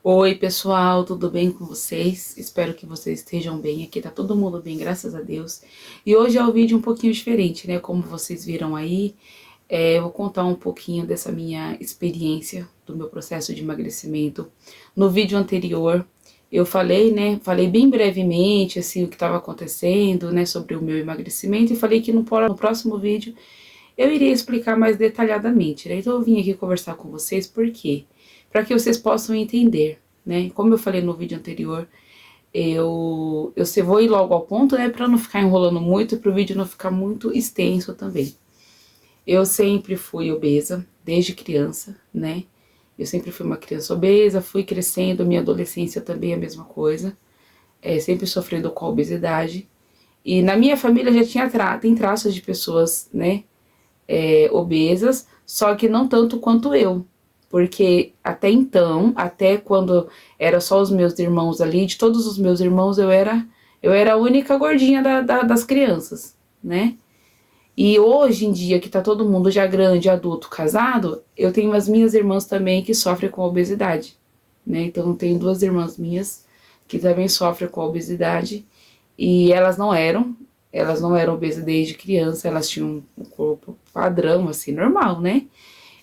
Oi, pessoal, tudo bem com vocês? Espero que vocês estejam bem. Aqui tá todo mundo bem, graças a Deus. E hoje é um vídeo um pouquinho diferente, né? Como vocês viram aí, eu vou contar um pouquinho dessa minha experiência, do meu processo de emagrecimento. No vídeo anterior, eu falei, né? Falei bem brevemente, assim, o que estava acontecendo, né? Sobre o meu emagrecimento. E falei que no próximo vídeo eu iria explicar mais detalhadamente, né? Então eu vim aqui conversar com vocês, por quê? Para que vocês possam entender, né? Como eu falei no vídeo anterior, eu vou ir logo ao ponto, né? Para não ficar enrolando muito e para o vídeo não ficar muito extenso também. Eu sempre fui obesa, desde criança, né? Eu sempre fui uma criança obesa, fui crescendo, minha adolescência também é a mesma coisa, sempre sofrendo com a obesidade. E na minha família já tem traços de pessoas, né, obesas, só que não tanto quanto eu. Porque até então, até quando era só os meus irmãos ali, de todos os meus irmãos, eu era a única gordinha das crianças, né? E hoje em dia, que tá todo mundo já grande, adulto, casado, eu tenho as minhas irmãs também que sofrem com obesidade, né? Então, eu tenho duas irmãs minhas que também sofrem com obesidade. E elas não eram obesas desde criança, elas tinham um corpo padrão, assim, normal, né?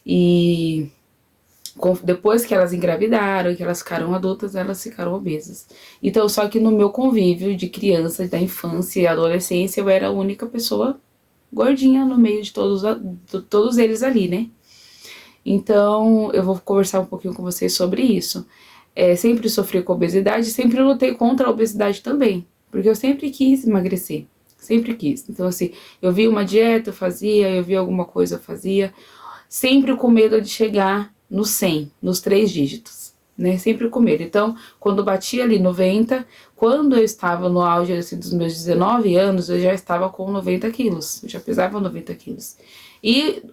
E depois que elas engravidaram, que elas ficaram adultas, elas ficaram obesas. Então, só que no meu convívio de criança, da infância e adolescência, eu era a única pessoa gordinha no meio de todos eles ali, né? Então, eu vou conversar um pouquinho com vocês sobre isso. Sempre sofri com obesidade, sempre lutei contra a obesidade também, porque eu sempre quis emagrecer, sempre quis. Então, assim, eu via uma dieta, eu fazia, eu via alguma coisa, eu fazia, sempre com medo de chegar no 100, nos 3 dígitos, né? Sempre com medo. Então, quando batia ali 90, quando eu estava no auge assim, dos meus 19 anos, eu já estava com 90 quilos, eu já pesava 90 quilos. E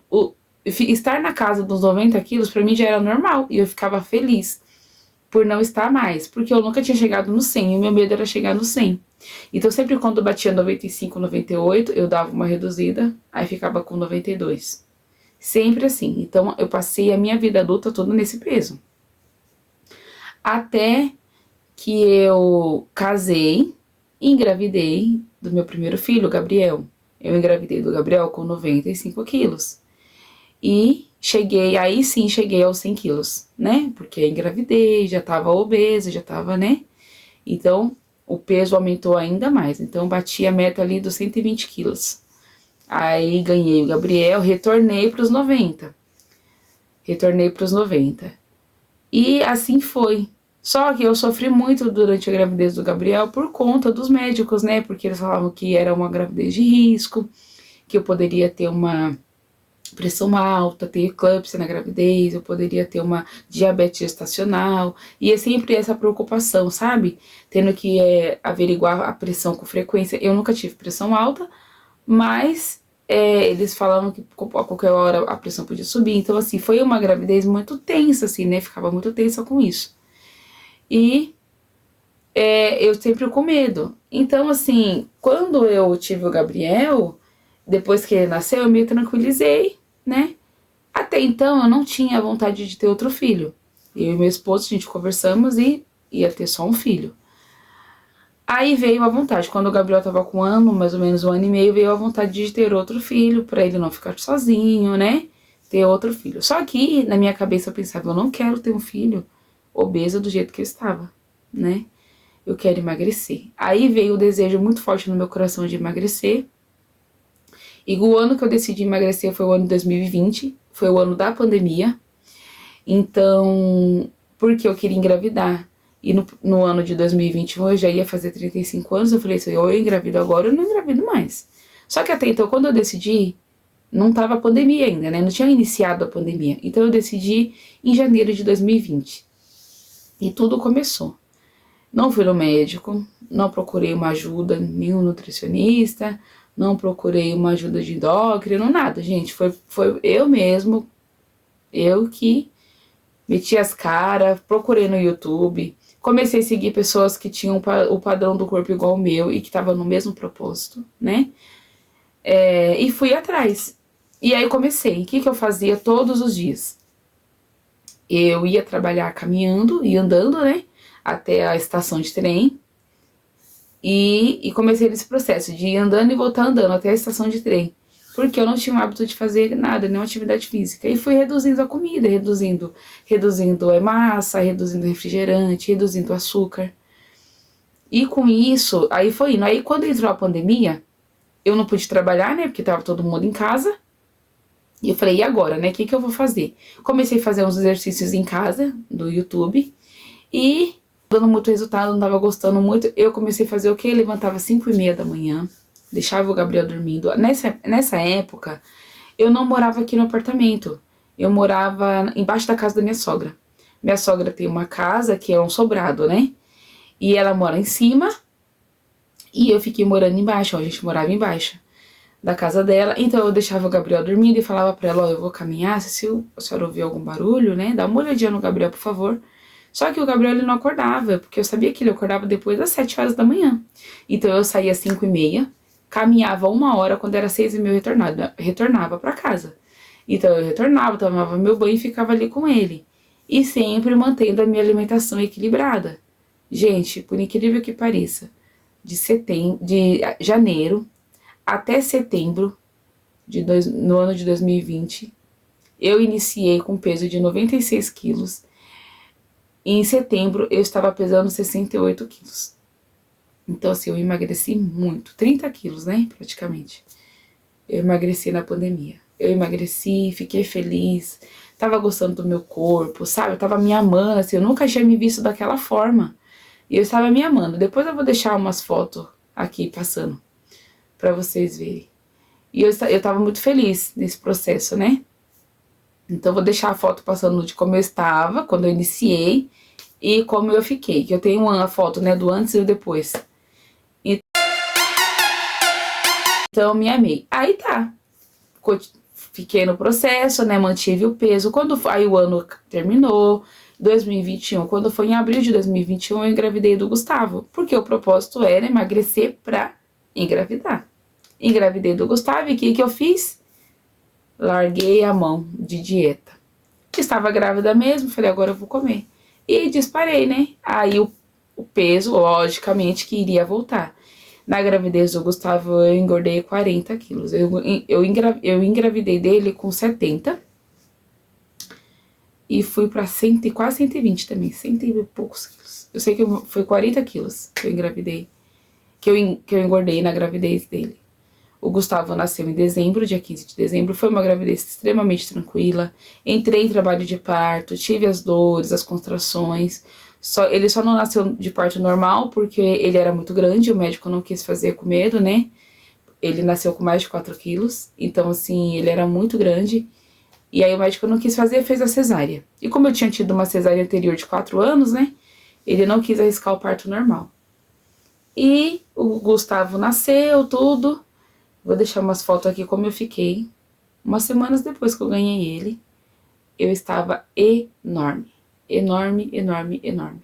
estar na casa dos 90 quilos, pra mim já era normal, e eu ficava feliz por não estar mais, porque eu nunca tinha chegado no 100, e o meu medo era chegar no 100. Então, sempre quando batia 95, 98, eu dava uma reduzida, aí ficava com 92. Sempre assim. Então, eu passei a minha vida adulta toda nesse peso. Até que eu casei e engravidei do meu primeiro filho, Gabriel. Eu engravidei do Gabriel com 95 quilos. E aí sim cheguei aos 100 quilos, né? Porque eu engravidei, já tava obesa, já tava, né? Então, o peso aumentou ainda mais. Então, bati a meta ali dos 120 quilos. Aí, ganhei o Gabriel, retornei para os 90. Retornei para os 90. E assim foi. Só que eu sofri muito durante a gravidez do Gabriel por conta dos médicos, né? Porque eles falavam que era uma gravidez de risco, que eu poderia ter uma pressão alta, ter eclâmpsia na gravidez, eu poderia ter uma diabetes gestacional, e é sempre essa preocupação, sabe? Tendo que averiguar a pressão com frequência. Eu nunca tive pressão alta, mas eles falavam que a qualquer hora a pressão podia subir, então assim, foi uma gravidez muito tensa, assim, né? Ficava muito tensa com isso. E eu sempre com medo. Então, assim, quando eu tive o Gabriel, depois que ele nasceu, eu me tranquilizei, né? Até então eu não tinha vontade de ter outro filho. Eu e meu esposo, a gente conversamos e ia ter só um filho. Aí veio a vontade, quando o Gabriel tava com 1 ano, mais ou menos 1 ano e meio, veio a vontade de ter outro filho, pra ele não ficar sozinho, né? Ter outro filho. Só que na minha cabeça eu pensava, eu não quero ter um filho obeso do jeito que eu estava, né? Eu quero emagrecer. Aí veio o desejo muito forte no meu coração de emagrecer. E o ano que eu decidi emagrecer foi o ano de 2020, foi o ano da pandemia. Então, porque eu queria engravidar. E no ano de 2021 eu já ia fazer 35 anos, eu falei assim, ou eu engravido agora ou eu não engravido mais. Só que até então, quando eu decidi, não tava a pandemia ainda, né? Não tinha iniciado a pandemia. Então eu decidi em janeiro de 2020. E tudo começou. Não fui no médico, não procurei uma ajuda, nenhum nutricionista, não procurei uma ajuda de endócrino, nada, gente. Foi eu mesmo, eu que meti as caras, procurei no YouTube, comecei a seguir pessoas que tinham o padrão do corpo igual ao meu e que estavam no mesmo propósito, né? E fui atrás. E aí comecei. O que eu fazia todos os dias? Eu ia trabalhar caminhando e andando, né, até a estação de trem. E comecei nesse processo de ir andando e voltar andando até a estação de trem. Porque eu não tinha o hábito de fazer nada, nenhuma atividade física. E fui reduzindo a comida, reduzindo a massa, reduzindo refrigerante, reduzindo o açúcar. E com isso, aí foi indo. Aí quando entrou a pandemia, eu não pude trabalhar, né, porque tava todo mundo em casa. E eu falei, e agora, né, o que eu vou fazer? Comecei a fazer uns exercícios em casa, do YouTube. E dando muito resultado, não tava gostando muito. Eu comecei a fazer o quê? Levantava 5:30 da manhã, deixava o Gabriel dormindo. Nessa época, eu não morava aqui no apartamento. Eu morava embaixo da casa da minha sogra. Minha sogra tem uma casa que é um sobrado, né? E ela mora em cima e eu fiquei morando embaixo. Ó, a gente morava embaixo da casa dela. Então eu deixava o Gabriel dormindo e falava pra ela, ó, eu vou caminhar, se a senhora ouvir algum barulho, né? Dá uma olhadinha no Gabriel, por favor. Só que o Gabriel ele não acordava, porque eu sabia que ele acordava depois das 7 horas da manhã. Então eu saía às 5:30, caminhava 1 hora, quando era 6:30 eu retornava pra casa. Então eu retornava, tomava meu banho e ficava ali com ele. E sempre mantendo a minha alimentação equilibrada. Gente, por incrível que pareça, de janeiro até setembro no ano de 2020, eu iniciei com peso de 96 quilos. E em setembro eu estava pesando 68 quilos. Então, assim, eu emagreci muito. 30 quilos, né? Praticamente. Eu emagreci na pandemia. Eu emagreci, fiquei feliz. Tava gostando do meu corpo, sabe? Eu tava me amando, assim. Eu nunca tinha me visto daquela forma. E eu estava me amando. Depois eu vou deixar umas fotos aqui passando pra vocês verem. E eu tava muito feliz nesse processo, né? Então eu vou deixar a foto passando de como eu estava quando eu iniciei e como eu fiquei. Que eu tenho uma foto, né, do antes e do depois. Então eu me amei. Aí tá. Fiquei no processo, né? Mantive o peso. Aí o ano terminou, 2021. Quando foi em abril de 2021, eu engravidei do Gustavo. Porque o propósito era emagrecer pra engravidar. Engravidei do Gustavo e o que eu fiz? Larguei a mão de dieta. Estava grávida mesmo, falei, agora eu vou comer. E disparei, né? Aí o peso, logicamente, que iria voltar. Na gravidez do Gustavo, eu engordei 40 quilos. Eu engravidei dele com 70. E fui pra 100, quase 120 também. 100 e poucos quilos. Eu sei que foi 40 quilos que eu engravidei. Que eu engordei na gravidez dele. O Gustavo nasceu em dezembro, dia 15 de dezembro. Foi uma gravidez extremamente tranquila. Entrei em trabalho de parto, tive as dores, as contrações. Ele só não nasceu de parto normal porque ele era muito grande. O médico não quis fazer com medo, né? Ele nasceu com mais de 4 quilos. Então, assim, ele era muito grande. E aí o médico não quis fazer, fez a cesárea. E como eu tinha tido uma cesárea anterior de 4 anos, né? Ele não quis arriscar o parto normal. E o Gustavo nasceu, tudo. Vou deixar umas fotos aqui como eu fiquei. Umas semanas depois que eu ganhei ele, eu estava enorme. Enorme, enorme, enorme.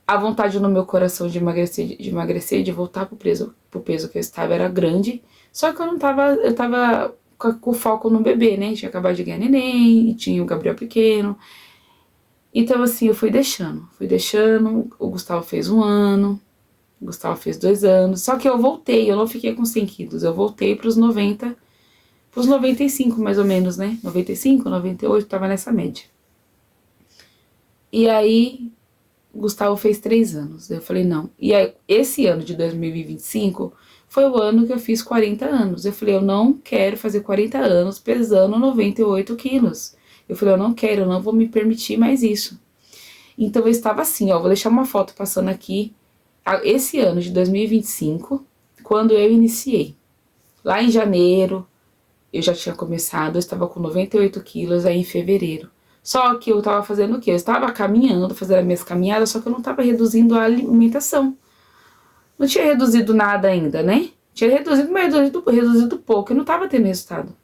A vontade no meu coração de emagrecer, de voltar pro peso que eu estava era grande. Só que eu tava com o foco no bebê, né? Tinha acabado de ganhar neném, e tinha o Gabriel pequeno. Então, assim, eu fui deixando. O Gustavo fez 1 ano. O Gustavo fez 2 anos. Só que eu voltei, eu não fiquei com 100 quilos. Eu voltei pros 90, pros 95 mais ou menos, né? 95, 98, tava nessa média. E aí, o Gustavo fez 3 anos. Eu falei, não. E aí, esse ano de 2025 foi o ano que eu fiz 40 anos. Eu falei, eu não quero fazer 40 anos pesando 98 quilos. Eu falei, eu não quero, eu não vou me permitir mais isso. Então eu estava assim, ó, vou deixar uma foto passando aqui. Esse ano de 2025, quando eu iniciei. Lá em janeiro, eu já tinha começado, eu estava com 98 quilos aí em fevereiro. Só que eu estava fazendo o quê? Eu estava caminhando, fazendo as minhas caminhadas, só que eu não estava reduzindo a alimentação. Não tinha reduzido nada ainda, né? Tinha reduzido, mas reduzido pouco, eu não estava tendo resultado.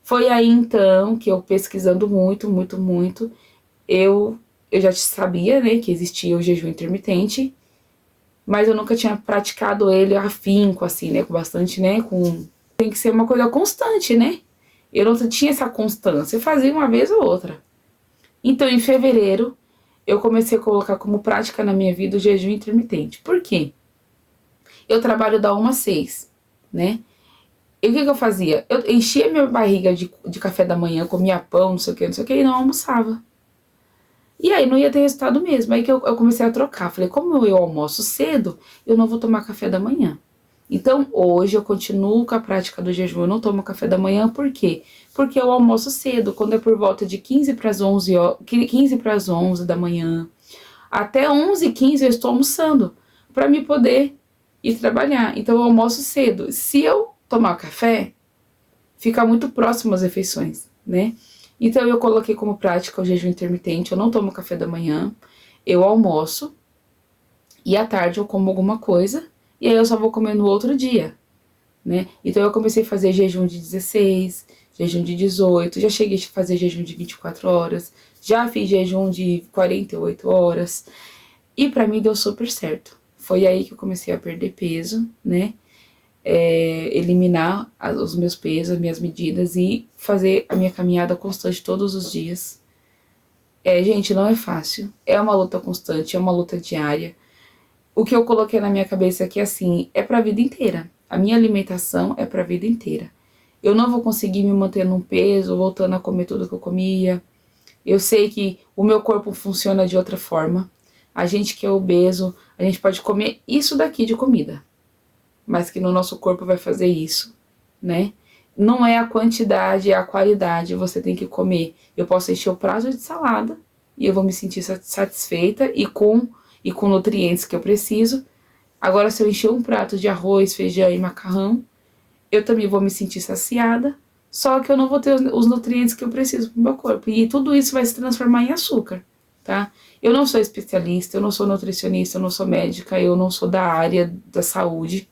Foi aí então que eu pesquisando muito, muito, muito, eu já sabia, né, que existia o jejum intermitente, mas eu nunca tinha praticado ele afinco, assim, né, com bastante, né, tem que ser uma coisa constante, né? Eu não tinha essa constância, eu fazia uma vez ou outra. Então, em fevereiro, eu comecei a colocar como prática na minha vida o jejum intermitente. Por quê? Eu trabalho da 1 às 6, né? E o que eu fazia? Eu enchia minha barriga de café da manhã, comia pão, não sei o que, e não almoçava. E aí não ia ter resultado mesmo. Aí que eu comecei a trocar. Falei, como eu almoço cedo, eu não vou tomar café da manhã. Então, hoje eu continuo com a prática do jejum. Eu não tomo café da manhã, por quê? Porque eu almoço cedo, quando é por volta de 15 para as 11, 15 para as 11 da manhã. Até 11h15 eu estou almoçando, para me poder ir trabalhar. Então, eu almoço cedo. Se eu tomar café, fica muito próximo às refeições, né? Então, eu coloquei como prática o jejum intermitente. Eu não tomo café da manhã, eu almoço e à tarde eu como alguma coisa e aí eu só vou comer no outro dia, né? Então, eu comecei a fazer jejum de 16, jejum de 18, já cheguei a fazer jejum de 24 horas, já fiz jejum de 48 horas e pra mim deu super certo. Foi aí que eu comecei a perder peso, né? Eliminar os meus pesos, as minhas medidas e fazer a minha caminhada constante todos os dias. Gente, não é fácil. É uma luta constante, é uma luta diária. O que eu coloquei na minha cabeça é que, assim, é pra vida inteira. A minha alimentação é pra vida inteira. Eu não vou conseguir me manter num peso, voltando a comer tudo que eu comia. Eu sei que o meu corpo funciona de outra forma. A gente que é obeso, a gente pode comer isso daqui de comida, mas que no nosso corpo vai fazer isso, né? Não é a quantidade, é a qualidade. Você tem que comer. Eu posso encher o prato de salada e eu vou me sentir satisfeita e com nutrientes que eu preciso. Agora, se eu encher um prato de arroz, feijão e macarrão, eu também vou me sentir saciada, só que eu não vou ter os nutrientes que eu preciso para o meu corpo. E tudo isso vai se transformar em açúcar, tá? Eu não sou especialista, eu não sou nutricionista, eu não sou médica, eu não sou da área da saúde.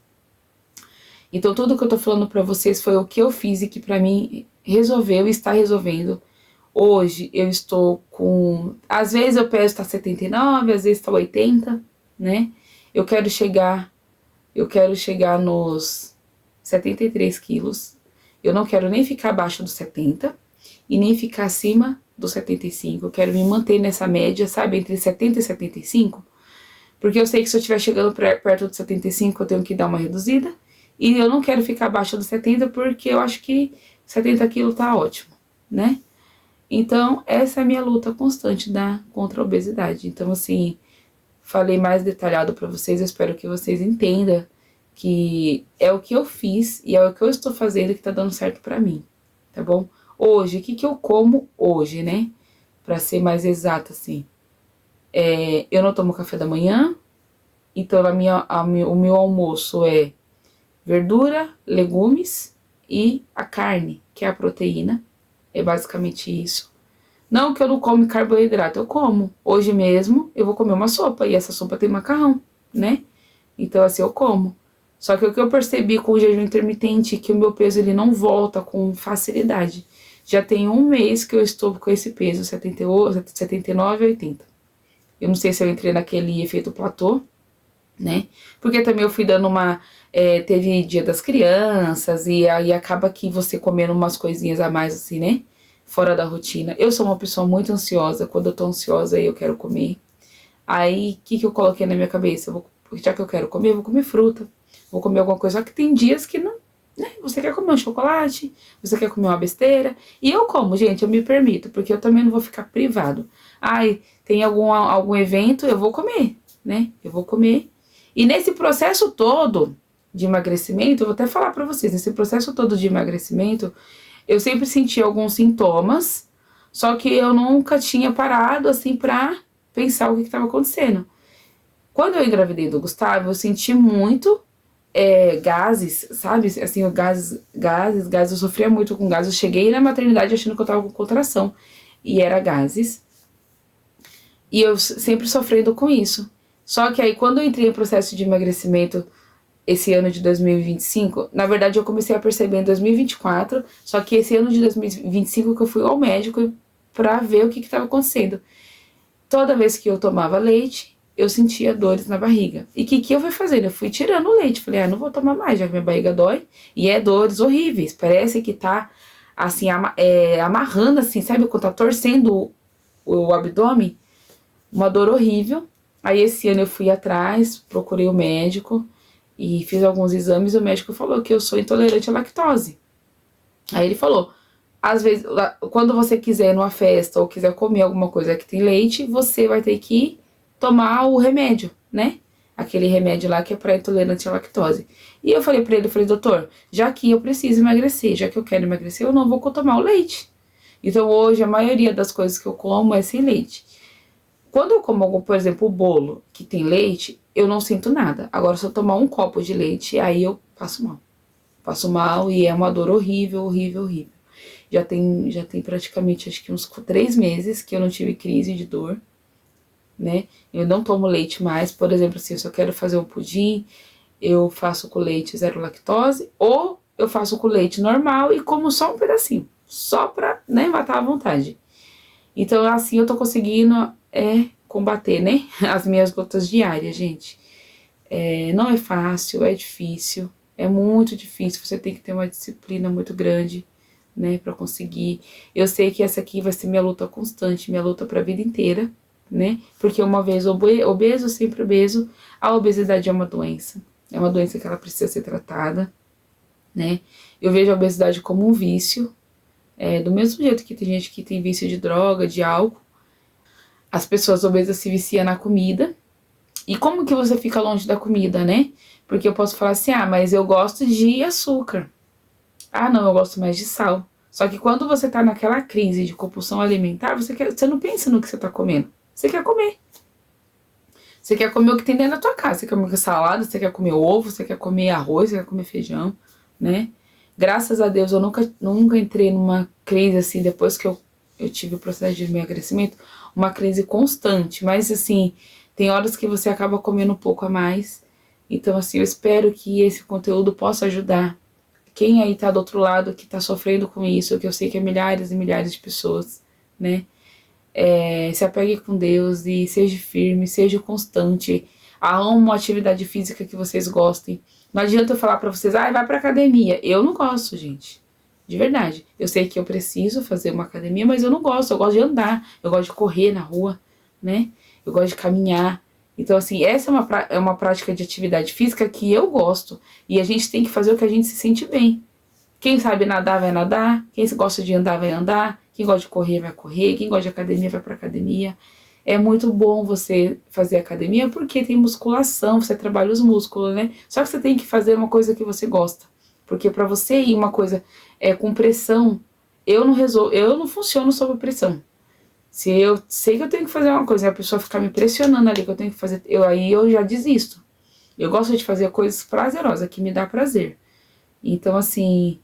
Então, tudo que eu tô falando pra vocês foi o que eu fiz e que pra mim resolveu e está resolvendo. Hoje eu estou com... Às vezes eu peso tá 79, às vezes tá 80, né? Eu quero chegar nos 73 quilos. Eu não quero nem ficar abaixo dos 70 e nem ficar acima dos 75. Eu quero me manter nessa média, sabe? Entre 70 e 75. Porque eu sei que se eu estiver chegando perto dos 75, eu tenho que dar uma reduzida. E eu não quero ficar abaixo dos 70 porque eu acho que 70 quilos tá ótimo, né? Então, essa é a minha luta constante contra a obesidade. Então, assim, falei mais detalhado pra vocês, eu espero que vocês entendam que é o que eu fiz e é o que eu estou fazendo que tá dando certo pra mim, tá bom? Hoje, o que eu como hoje, né? Pra ser mais exata, assim. Eu não tomo café da manhã, então o meu almoço é verdura, legumes e a carne, que é a proteína. É basicamente isso. Não que eu não como carboidrato, eu como. Hoje mesmo eu vou comer uma sopa e essa sopa tem macarrão, né? Então assim eu como. Só que o que eu percebi com o jejum intermitente é que o meu peso ele não volta com facilidade. Já tem um mês que eu estou com esse peso, 78, 79, 80. Eu não sei se eu entrei naquele efeito platô, né? Porque também eu fui dando teve dia das crianças e aí acaba que você comendo umas coisinhas a mais assim, né? Fora da rotina. Eu sou uma pessoa muito ansiosa, quando eu tô ansiosa eu quero comer. Aí, o que eu coloquei na minha cabeça? Já que eu quero comer, eu vou comer fruta, vou comer alguma coisa. Só que tem dias que não, né? Você quer comer um chocolate, você quer comer uma besteira. E eu como, gente, eu me permito, porque eu também não vou ficar privado. Ai, tem algum evento, eu vou comer, né? Eu vou comer. E nesse processo todo de emagrecimento, eu vou até falar pra vocês, nesse processo todo de emagrecimento, eu sempre senti alguns sintomas, só que eu nunca tinha parado, assim, pra pensar o que estava acontecendo. Quando eu engravidei do Gustavo, eu senti muito gases, sabe? Assim, gases, eu sofria muito com gases. Eu cheguei na maternidade achando que eu tava com contração, e era gases. E eu sempre sofrendo com isso. Só que aí, quando eu entrei em processo de emagrecimento esse ano de 2025, na verdade eu comecei a perceber em 2024, só que esse ano de 2025 que eu fui ao médico pra ver o que estava acontecendo. Toda vez que eu tomava leite, eu sentia dores na barriga. E o que eu fui fazendo? Eu fui tirando o leite. Falei, não vou tomar mais, já que minha barriga dói. E é dores horríveis. Parece que tá, assim, amarrando, assim, sabe? Quando tá torcendo o abdômen, uma dor horrível. Aí esse ano eu fui atrás, procurei o médico e fiz alguns exames e o médico falou que eu sou intolerante à lactose. Aí ele falou, às vezes, quando você quiser ir numa festa ou quiser comer alguma coisa que tem leite, você vai ter que tomar o remédio, né? Aquele remédio lá que é para intolerante à lactose. E eu falei pra ele, doutor, já que eu preciso emagrecer, já que eu quero emagrecer, eu não vou tomar o leite. Então hoje a maioria das coisas que eu como é sem leite. Quando eu como, por exemplo, o bolo que tem leite, eu não sinto nada. Agora, se eu tomar um copo de leite, aí eu passo mal. Passo mal e é uma dor horrível, horrível, horrível. Já tem praticamente, acho que uns 3 meses que eu não tive crise de dor, né? Eu não tomo leite mais. Por exemplo, assim, se eu quero fazer um pudim, eu faço com leite zero lactose, ou eu faço com leite normal e como só um pedacinho. Só pra, né, matar à vontade. Então, assim, eu tô conseguindo combater, né, as minhas lutas diárias, gente. Não é fácil, é difícil, é muito difícil, você tem que ter uma disciplina muito grande, né, pra conseguir. Eu sei que essa aqui vai ser minha luta constante, minha luta pra vida inteira, né, porque uma vez obeso, sempre obeso, a obesidade é uma doença que ela precisa ser tratada, né. Eu vejo a obesidade como um vício, do mesmo jeito que tem gente que tem vício de droga, de álcool, as pessoas obesas se viciam na comida. E como que você fica longe da comida, né? Porque eu posso falar assim, mas eu gosto de açúcar. Ah, não, eu gosto mais de sal. Só que quando você tá naquela crise de compulsão alimentar, você não pensa no que você tá comendo. Você quer comer. Você quer comer o que tem dentro da tua casa. Você quer comer salada, você quer comer ovo, você quer comer arroz, você quer comer feijão, né? Graças a Deus eu nunca entrei numa crise assim, depois que eu tive o processo de emagrecimento, uma crise constante, mas assim, tem horas que você acaba comendo um pouco a mais. Então assim, eu espero que esse conteúdo possa ajudar quem aí tá do outro lado, que tá sofrendo com isso, que eu sei que é milhares e milhares de pessoas, né? Se apegue com Deus e seja firme, seja constante. Arruma uma atividade física que vocês gostem. Não adianta eu falar pra vocês, vai pra academia. Eu não gosto, gente. De verdade. Eu sei que eu preciso fazer uma academia, mas eu não gosto. Eu gosto de andar, eu gosto de correr na rua, né? Eu gosto de caminhar. Então, assim, essa é uma prática de atividade física que eu gosto. E a gente tem que fazer o que a gente se sente bem. Quem sabe nadar vai nadar, quem gosta de andar vai andar, quem gosta de correr vai correr, quem gosta de academia vai pra academia. É muito bom você fazer academia porque tem musculação, você trabalha os músculos, né? Só que você tem que fazer uma coisa que você gosta. Porque pra você ir uma coisa com pressão, eu não funciono sob pressão. Se eu sei que eu tenho que fazer uma coisa e a pessoa ficar me pressionando ali que eu tenho que fazer, aí eu já desisto. Eu gosto de fazer coisas prazerosas, que me dá prazer. Então, assim,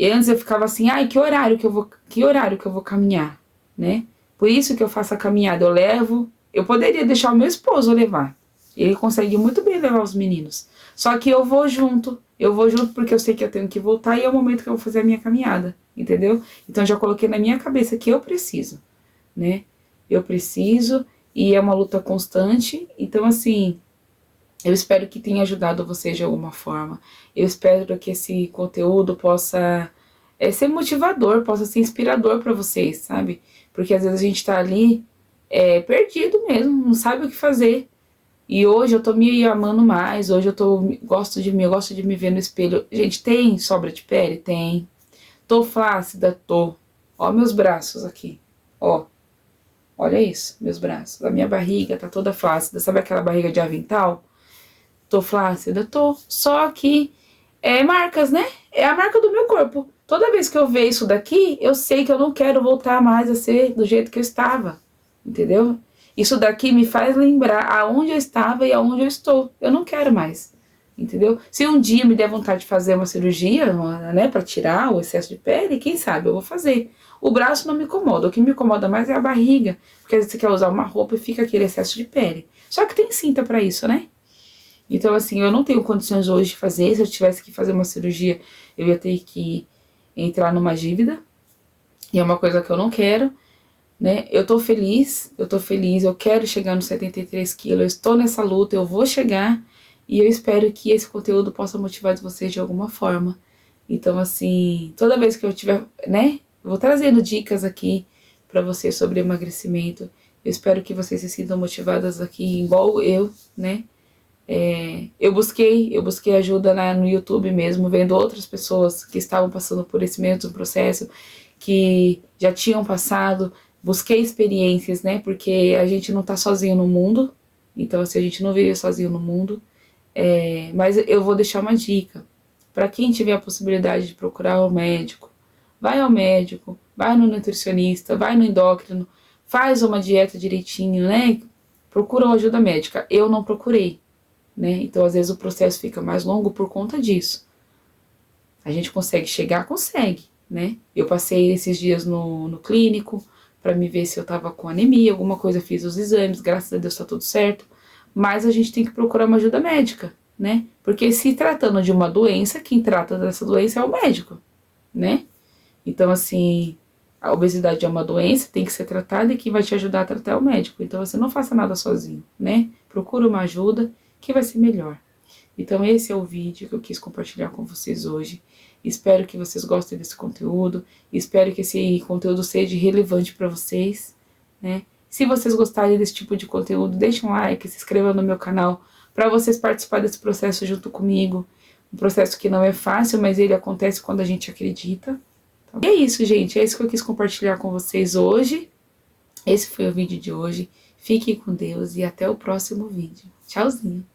antes eu ficava assim, que horário que eu vou caminhar, né? Por isso que eu faço a caminhada, eu poderia deixar o meu esposo levar. Ele consegue muito bem levar os meninos. Só que eu vou junto porque eu sei que eu tenho que voltar e é o momento que eu vou fazer a minha caminhada, entendeu? Então eu já coloquei na minha cabeça que eu preciso, né? Eu preciso e é uma luta constante. Então, assim, eu espero que tenha ajudado vocês de alguma forma. Eu espero que esse conteúdo possa ser motivador, possa ser inspirador para vocês, sabe? Porque às vezes a gente tá ali perdido mesmo, não sabe o que fazer. E hoje eu tô me amando mais, hoje gosto de me ver no espelho. Gente, tem sobra de pele? Tem. Tô flácida? Tô. Ó meus braços aqui, ó. Olha isso, meus braços. A minha barriga tá toda flácida, sabe aquela barriga de avental? Tô flácida? Tô. Só que marcas, né? É a marca do meu corpo. Toda vez que eu ver isso daqui, eu sei que eu não quero voltar mais a ser do jeito que eu estava. Entendeu? Isso daqui me faz lembrar aonde eu estava e aonde eu estou. Eu não quero mais. Entendeu? Se um dia me der vontade de fazer uma cirurgia, né, pra tirar o excesso de pele, quem sabe eu vou fazer. O braço não me incomoda. O que me incomoda mais é a barriga. Porque às vezes você quer usar uma roupa e fica aquele excesso de pele. Só que tem cinta pra isso, né? Então, assim, eu não tenho condições hoje de fazer. Se eu tivesse que fazer uma cirurgia, eu ia ter que entrar numa dívida. E é uma coisa que eu não quero, né? Eu tô feliz, eu quero chegar nos 73 quilos, eu estou nessa luta, eu vou chegar. E eu espero que esse conteúdo possa motivar vocês de alguma forma. Então, assim, toda vez que eu tiver, né? Eu vou trazendo dicas aqui para vocês sobre emagrecimento. Eu espero que vocês se sintam motivadas aqui, igual eu, né? Eu busquei ajuda no YouTube mesmo, vendo outras pessoas que estavam passando por esse mesmo processo, que já tinham passado. Busquei experiências, né? Porque a gente não tá sozinho no mundo, então assim, a gente não vive sozinho no mundo. Mas eu vou deixar uma dica. Para quem tiver a possibilidade de procurar um médico, vai ao médico, vai no nutricionista, vai no endócrino, faz uma dieta direitinho, né? Procura uma ajuda médica. Eu não procurei, né? Então, às vezes, o processo fica mais longo por conta disso. A gente consegue chegar? Consegue, né? Eu passei esses dias no clínico para me ver se eu tava com anemia, alguma coisa, fiz os exames, graças a Deus tá tudo certo. Mas a gente tem que procurar uma ajuda médica, né? Porque se tratando de uma doença, quem trata dessa doença é o médico, né? Então, assim, a obesidade é uma doença, tem que ser tratada e quem vai te ajudar a tratar é o médico. Então, você não faça nada sozinho, né? Procura uma ajuda que vai ser melhor. Então, esse é o vídeo que eu quis compartilhar com vocês hoje. Espero que vocês gostem desse conteúdo. Espero que esse conteúdo seja relevante para vocês, né? Se vocês gostarem desse tipo de conteúdo, deixem um like, se inscrevam no meu canal para vocês participarem desse processo junto comigo. Um processo que não é fácil, mas ele acontece quando a gente acredita. Tá? E é isso, gente. É isso que eu quis compartilhar com vocês hoje. Esse foi o vídeo de hoje. Fiquem com Deus e até o próximo vídeo. Tchauzinho!